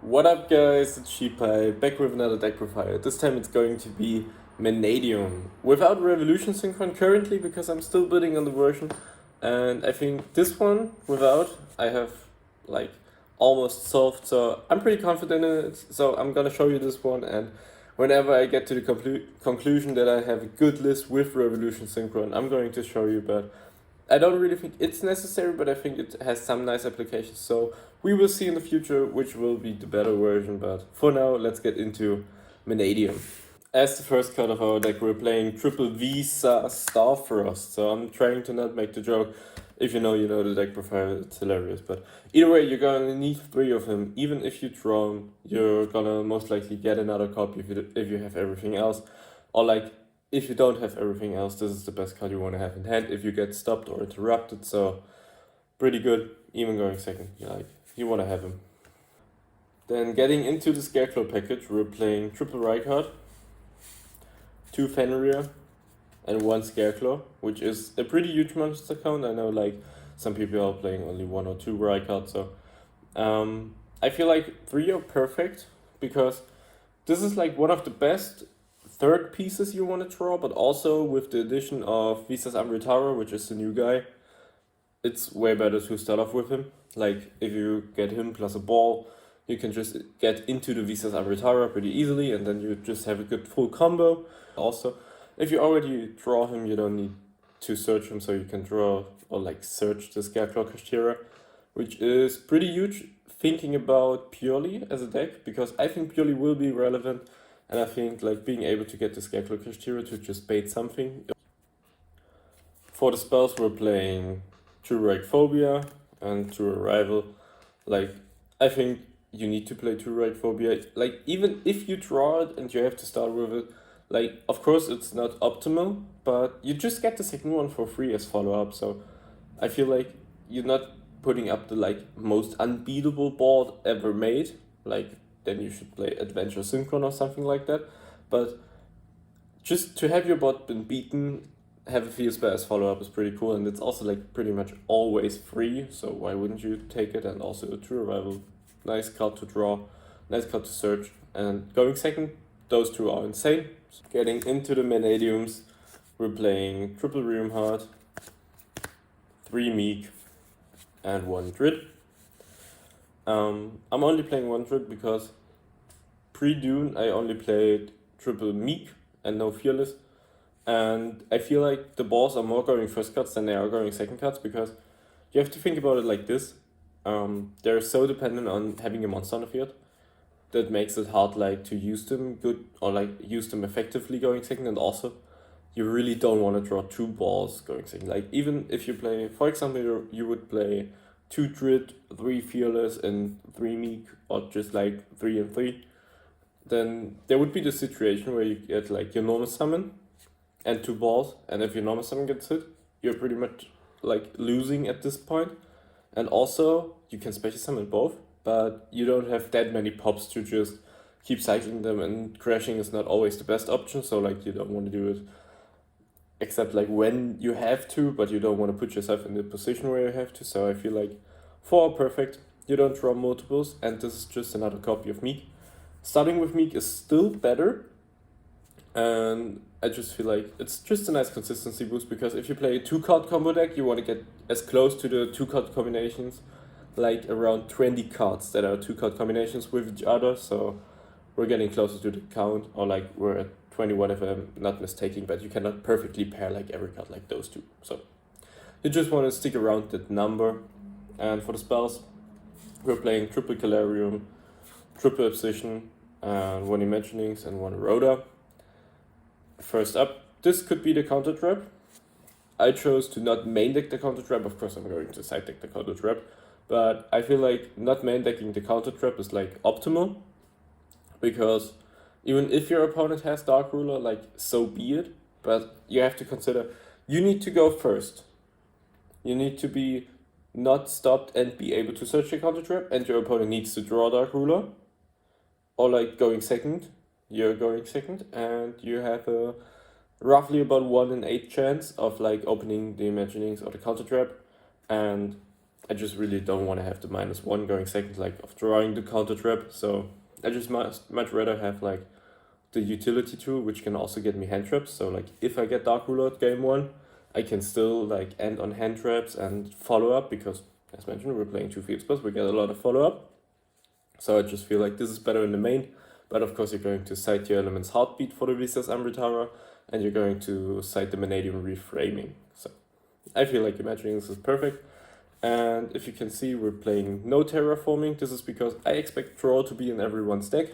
What up guys, it's Sheepai, back with another deck profile. This time it's going to be Mannadium, without Revolution Synchron currently because I'm still bidding on the version. And I think this one, without, I have like almost solved, so I'm pretty confident in it. So I'm gonna show you this one, and whenever I get to the conclusion that I have a good list with Revolution Synchron, I'm going to show you, but I don't really think it's necessary, but I think it has some nice applications. So we will see in the future which will be the better version. But for now, let's get into Mannadium. As the first card of our deck, we're playing Triple Visa Starfrost. So I'm trying to not make the joke. If you know the deck profile, it's hilarious. But either way, you're gonna need 3 of him. Even if you draw him, you're gonna most likely get another copy if you have everything else. Or like, if you don't have everything else, this is the best card you want to have in hand if you get stopped or interrupted. So pretty good, even going second. You want to have him. Then getting into the Scarecrow package, we're playing triple Rykard, 2 Fenrir, and 1 Scarecrow, which is a pretty huge monster count. I know like some people are playing only 1 or 2 Rykard, so I feel like 3 are perfect because this is like one of the best third pieces you want to draw, but also with the addition of Visas Amritara, which is the new guy, it's way better to start off with him. Like, if you get him plus a ball, you can just get into the Visas Amritara pretty easily, and then you just have a good full combo. Also, if you already draw him, you don't need to search him, so you can draw or like search the Scarecrow Kashtira, which is pretty huge thinking about Purely as a deck, because I think Purely will be relevant, and I think like being able to get the Scarecrow Kashtira to just bait something. For the spells, we're playing True Phobia and True Arrival. Like, I think you need to play True Phobia. Like, even if you draw it and you have to start with it, like, of course it's not optimal, but you just get the second one for free as follow-up. So I feel like you're not putting up the like most unbeatable board ever made. Like, then you should play Adventure Synchron or something like that. But just to have your bot been beaten, have a Fierce Bear as follow-up is pretty cool, and it's also like pretty much always free, so why wouldn't you take it? And also a True Arrival, nice card to draw, nice card to search, and going second, those 2 are insane. Getting into the Mannadiums, we're playing triple Realm Heart, 3 Meek, and 1 Drid. I'm only playing 1 Drid because pre-Dune I only played triple Meek and no Fearless. And I feel like the balls are more going first cuts than they are going second cuts, because you have to think about it like this. They're so dependent on having a monster on the field that makes it hard like to use them good or like use them effectively going second. And also, you really don't want to draw 2 balls going second. Like, even if you play, for example, you would play 2 Drid, 3 Fearless, and 3 Meek, or just like 3 and 3, then there would be the situation where you get like your normal summon and 2 balls, and if your normal summon gets hit, you're pretty much like losing at this point. And also, you can special summon both, but you don't have that many pops to just keep cycling them, and crashing is not always the best option, so like you don't want to do it except like when you have to, but you don't want to put yourself in the position where you have to. So I feel like 4 are perfect, you don't draw multiples, and this is just another copy of Meek. Starting with Meek is still better, and I just feel like it's just a nice consistency boost, because if you play a 2-card combo deck, you want to get as close to the 2-card combinations, like around 20 cards that are 2-card combinations with each other. So we're getting closer to the count, or like we're at 21 if I'm not mistaken, but you cannot perfectly pair like every card like those 2. So you just want to stick around that number. And for the spells, we're playing triple Calarium, triple Obsession, and 1 Imaginings and 1 Rhoda. First up, this could be the counter trap. I chose to not main deck the counter trap. Of course, I'm going to side deck the counter trap, but I feel like not main decking the counter trap is like optimal, because even if your opponent has Dark Ruler, like, so be it, but you have to consider you need to go first. You need to be not stopped and be able to search your counter trap, and your opponent needs to draw Dark Ruler, or like going second. You're going second, and you have a roughly about 1 in 8 chance of like opening the Imaginings or the counter trap, and I just really don't want to have the -1 going second, like of drawing the counter trap. So I just much rather have like the utility tool, which can also get me hand traps. So like if I get Dark Ruler at game 1, I can still like end on hand traps and follow up, because as mentioned, we're playing 2 field spells, we get a lot of follow up. So I just feel like this is better in the main. But of course you're going to cite your element's Heartbeat for the Visas Amritara, and you're going to cite the Mannadium Reframing. So I feel like Imagining this is perfect. And if you can see, we're playing no Terraforming. This is because I expect Draw to be in everyone's deck.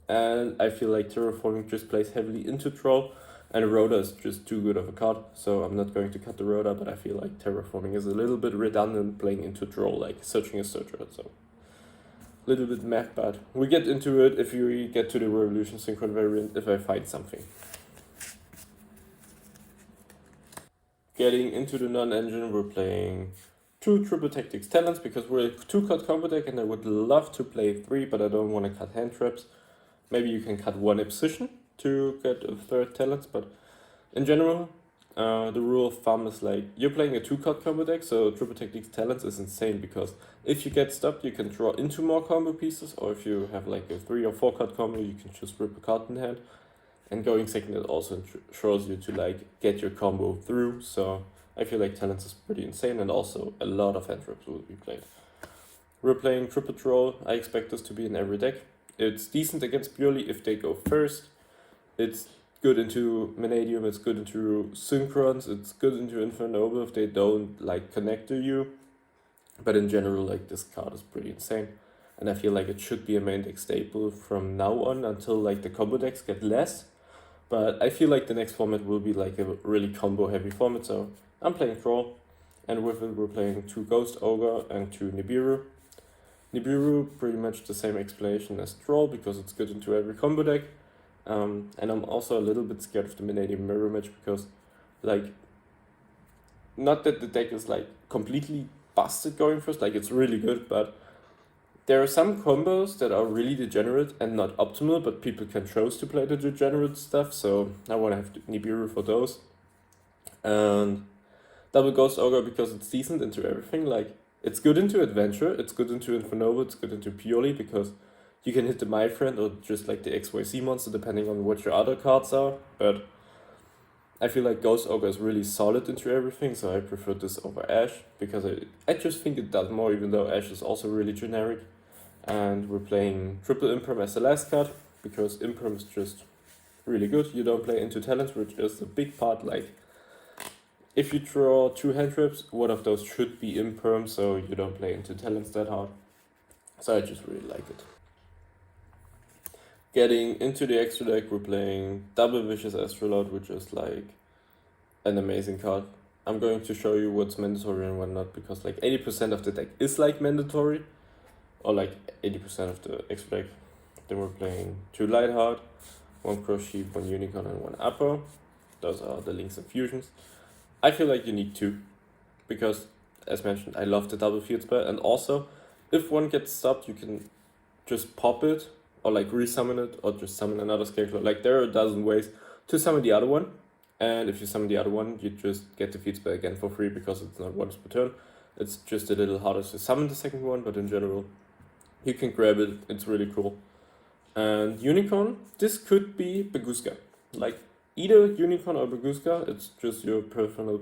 And I feel like Terraforming just plays heavily into Draw. And Rhoda is just too good of a card. So I'm not going to cut the Rhoda, but I feel like Terraforming is a little bit redundant playing into Draw, like Searching a Searcher. So a little bit meh, but we get into it if we get to the Revolution Synchron variant, if I find something. Getting into the non-engine, we're playing 2 Triple Tactics Talents, because we're a 2-card combo deck and I would love to play 3, but I don't want to cut hand traps. Maybe you can cut 1 Obsession to get a 3rd talent, but in general, the rule of thumb is like, you're playing a 2-card combo deck, so Triple Tactics Talents is insane, because if you get stopped, you can draw into more combo pieces, or if you have like a 3 or 4-card combo, you can just rip a card in hand. And going second, it also ensures you to like get your combo through, so I feel like Talents is pretty insane, and also a lot of hand traps will be played. We're playing Triple Troll. I expect this to be in every deck. It's decent against Purely if they go first. It's good into Mannadium, it's good into Synchrons, it's good into Infernoble if they don't like connect to you. But in general, like this card is pretty insane. And I feel like it should be a main deck staple from now on until like the combo decks get less. But I feel like the next format will be like a really combo heavy format, so I'm playing Troll, and with it we're playing 2 Ghost Ogre and 2 Nibiru. Nibiru, pretty much the same explanation as Troll, because it's good into every combo deck. And I'm also a little bit scared of the Mannadium Mirror Match, because like, not that the deck is like completely busted going first, like it's really good, but there are some combos that are really degenerate and not optimal, but people can choose to play the degenerate stuff, so I want to have Nibiru for those. And Double Ghost Ogre, because it's decent into everything, like it's good into Adventure, it's good into Infernoble, it's good into Purely, because you can hit the My Friend or just like the XYZ monster depending on what your other cards are, but I feel like Ghost Ogre is really solid into everything, so I prefer this over Ash, because I just think it does more, even though Ash is also really generic. And we're playing Triple Imperm as the last card, because Imperm is just really good. You don't play into Talents, which is a big part. Like, if you draw 2 hand traps, one of those should be Imperm, so you don't play into Talents that hard. So I just really like it. Getting into the extra deck, we're playing Double Vicious Astrolabe, which is like an amazing card. I'm going to show you what's mandatory and what not, because like 80% of the deck is like mandatory, or like 80% of the extra deck. Then we're playing 2 Lightheart, 1 Cross Sheep, 1 Unicorn, and 1 Apo. Those are the links and fusions. I feel like you need 2, because as mentioned, I love the double field spell, and also if one gets stopped, you can just pop it, or like resummon it, or just summon another scarecrow. Like there are a dozen ways to summon the other one, and if you summon the other one, you just get the field spell again for free, because it's not once per turn. It's just a little harder to summon the second one, but in general, you can grab it, it's really cool. And Unicorn, this could be Baguska. Like, either Unicorn or Baguska, it's just your personal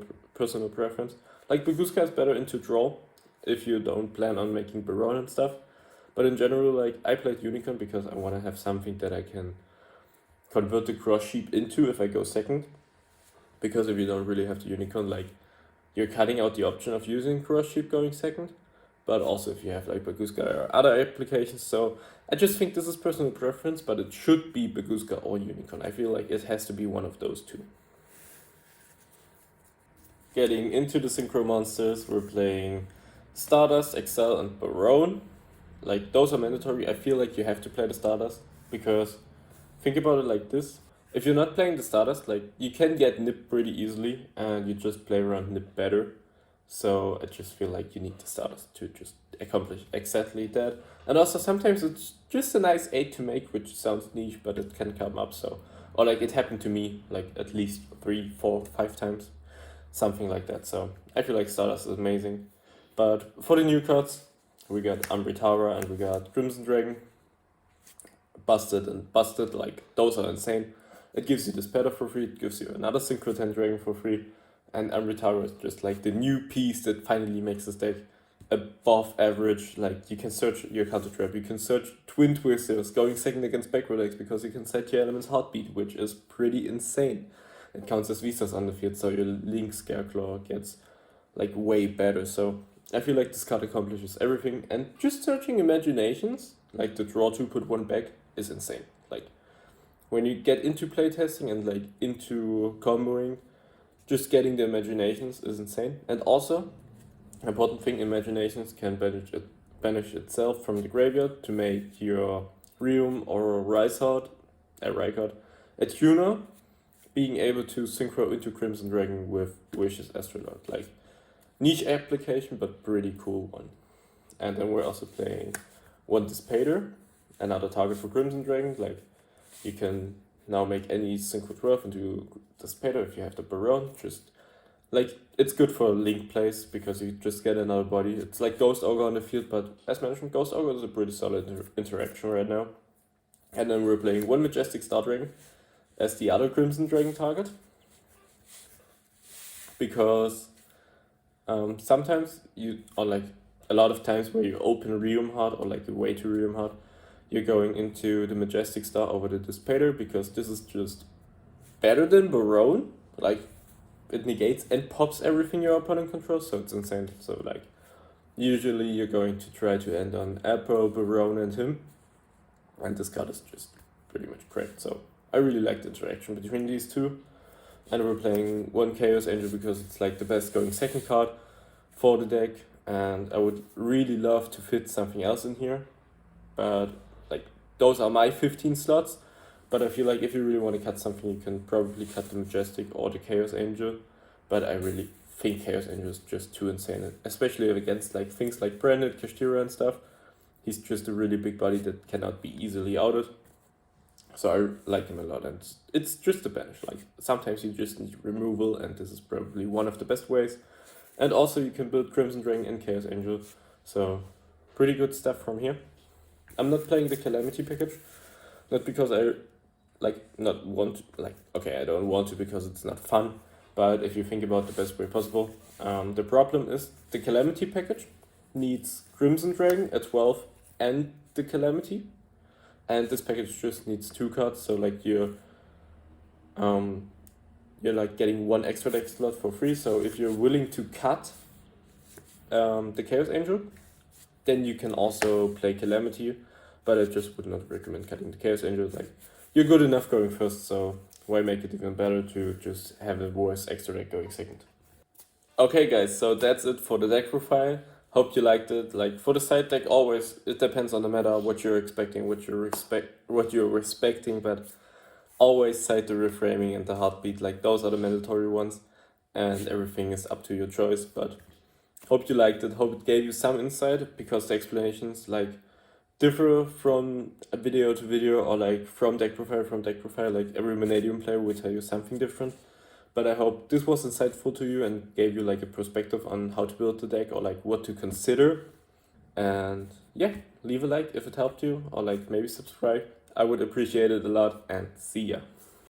preference. Like, Baguska is better into draw, if you don't plan on making Baron and stuff. But in general, like, I played Unicorn because I want to have something that I can convert the Cross Sheep into if I go second. Because if you don't really have the Unicorn, like, you're cutting out the option of using Cross Sheep going second. But also if you have like Baguska or other applications. So I just think this is personal preference, but it should be Baguska or Unicorn. I feel like it has to be one of those 2. Getting into the Synchro Monsters, we're playing Stardust, Excel, and Baron. Like, those are mandatory. I feel like you have to play the Stardust, because think about it like this. If you're not playing the Stardust, like, you can get Nip pretty easily, and you just play around Nip better. So I just feel like you need the Stardust to just accomplish exactly that. And also sometimes it's just a nice 8 to make, which sounds niche, but it can come up. So, or like it happened to me like at least 3, 4, 5 times, something like that. So I feel like Stardust is amazing. But for the new cards, we got Tower and we got Crimson Dragon. Busted and Busted, like, those are insane. It gives you this Petal for free, it gives you another Synchro Dragon for free, and Tower is just like the new piece that finally makes this deck above average. Like, you can search your counter trap, you can search Twin Twisters going second against backward decks because you can set your element's heartbeat, which is pretty insane. It counts as Visas on the field, so your Link Scareclaw gets like way better. So I feel like this card accomplishes everything, and just searching Imaginations, like the draw 2 put 1 back, is insane. Like, when you get into playtesting and like into comboing, just getting the Imaginations is insane. And also, important thing, Imaginations can banish itself from the graveyard to make your Rium or Rysard, a tuner, being able to synchro into Crimson Dragon with Wishes Astrolord. Like, niche application, but pretty cool one. And then we're also playing one Dissipator, another target for Crimson Dragon. Like, you can now make any Synchro 12 into Dissipator if you have the Baron. Just, like, it's good for link plays because you just get another body. It's like Ghost Ogre on the field, but as mentioned, Ghost Ogre is a pretty solid interaction right now. And then we're playing one Majestic Star Dragon as the other Crimson Dragon target. Because sometimes or like a lot of times where you open Rium Heart or like the way to Rium Heart, you're going into the Majestic Star over the Dissipator because this is just better than Baron. Like, it negates and pops everything your opponent controls, so it's insane. So like, usually you're going to try to end on Apo, Baron, and him, and this card is just pretty much great. So I really like the interaction between these two. And we're playing one Chaos Angel because it's like the best going second card for the deck, and I would really love to fit something else in here, but like, those are my 15 slots. But I feel like if you really want to cut something, you can probably cut the Majestic or the Chaos Angel, but I really think Chaos Angel is just too insane, especially against like things like Branded, Kashtira and stuff. He's just a really big body that cannot be easily outed. So I like him a lot, and it's just a banish. Like, sometimes you just need removal, and this is probably one of the best ways. And also you can build Crimson Dragon and Chaos Angel, so pretty good stuff from here. I'm not playing the Calamity package, not because I I don't want to because it's not fun, but if you think about the best way possible, the problem is the Calamity package needs Crimson Dragon at 12 and the Calamity. And this package just needs 2 cards, so like you're like getting 1 extra deck slot for free. So if you're willing to cut the Chaos Angel, then you can also play Calamity, but I just would not recommend cutting the Chaos Angel. Like, you're good enough going first, so why make it even better to just have a worse extra deck going second? Okay guys, so that's it for the deck profile. Hope you liked it. Like, for the side deck, always it depends on the meta, what you're expecting, what you're respecting, but always cite the reframing and the heartbeat. Like, those are the mandatory ones, and everything is up to your choice. But hope you liked it. Hope it gave you some insight, because the explanations like differ from a video to video, or like from deck profile. Like, every Mannadium player will tell you something different. But I hope this was insightful to you and gave you like a perspective on how to build the deck, or like what to consider. And yeah, leave a like if it helped you, or like maybe subscribe. I would appreciate it a lot, and see ya.